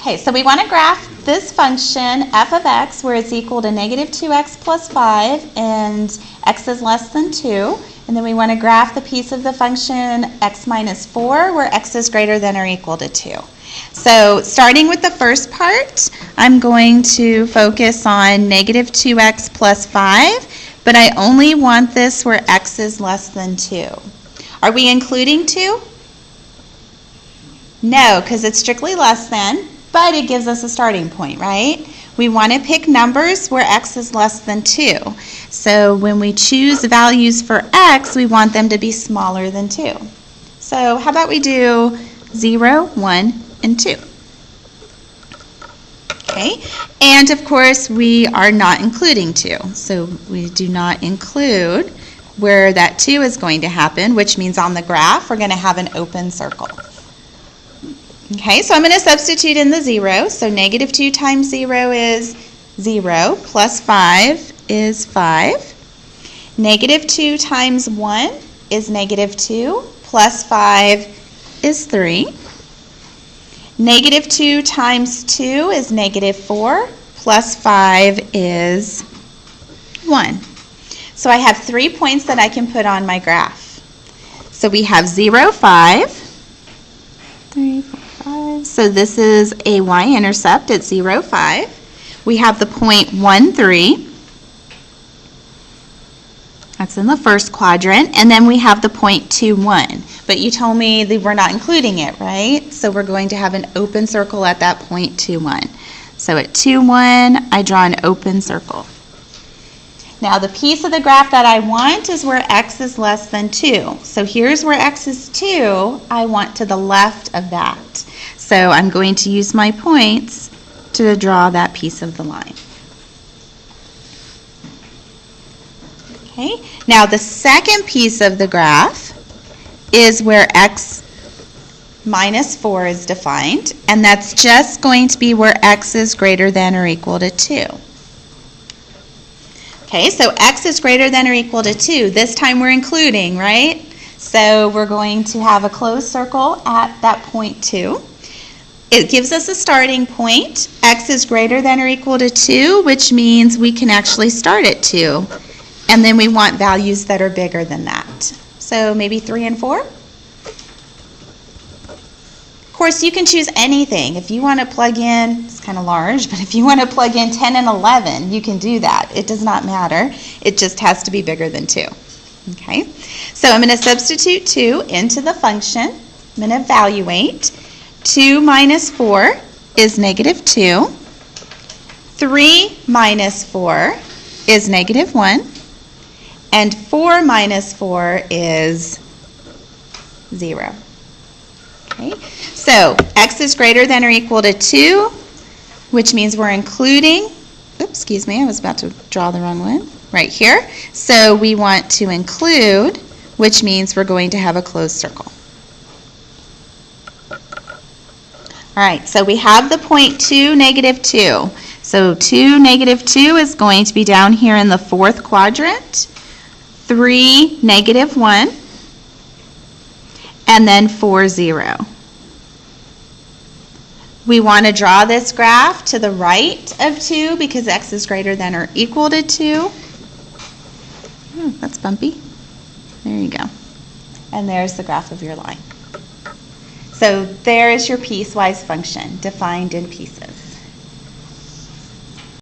Okay, so we want to graph this function f of x where it's equal to negative 2x plus 5 and x is less than 2. And then we want to graph the piece of the function x minus 4 where x is greater than or equal to 2. So starting with the first part, I'm going to focus on negative 2x plus 5, but I only want this where x is less than 2. Are we including 2? No, because it's strictly less than. But it gives us a starting point, right? We want to pick numbers where x is less than 2. So when we choose values for x, we want them to be smaller than 2. So how about we do 0, 1, and 2? Okay, and of course we are not including 2. So we do not include where that 2 is going to happen, which means on the graph we're going to have an open circle. Okay, so I'm going to substitute in the 0. So negative 2 times 0 is 0, plus 5 is 5. Negative 2 times 1 is negative 2, plus 5 is 3. Negative 2 times 2 is negative 4, plus 5 is 1. So I have 3 points that I can put on my graph. So we have 0, 5, 3, 4. So this is a y-intercept at 0, 5. We have the point 1, 3. That's in the first quadrant. And then we have the point 2, 1. But you told me that we're not including it, right? So we're going to have an open circle at that point 2, 1. So at 2, 1, I draw an open circle. Now the piece of the graph that I want is where x is less than 2. So here's where x is 2. I want to the left of that. So I'm going to use my points to draw that piece of the line. Okay. Now the second piece of the graph is where x minus 4 is defined, and that's just going to be where x is greater than or equal to 2. Okay, so x is greater than or equal to 2. This time we're including, right? So we're going to have a closed circle at that point 2. It gives us a starting point. X is greater than or equal to 2, which means we can actually start at 2. And then we want values that are bigger than that. So maybe 3 and 4? Of course, you can choose anything. If you want to plug in, it's kind of large, but if you want to plug in 10 and 11, you can do that. It does not matter. It just has to be bigger than 2. Okay? So I'm going to substitute 2 into the function. I'm going to evaluate. 2 minus 4 is negative 2. 3 minus 4 is negative 1. And 4 minus 4 is 0. Okay, so x is greater than or equal to 2, which means we're including, oops, excuse me, I was about to draw the wrong one, right here. So we want to include, which means we're going to have a closed circle. All right, so we have the point 2, negative 2. So 2, negative 2 is going to be down here in the fourth quadrant. 3, negative 1. And then 4, 0. We want to draw this graph to the right of 2 because x is greater than or equal to 2. Oh, that's bumpy. There you go. And there's the graph of your line. So there is your piecewise function defined in pieces.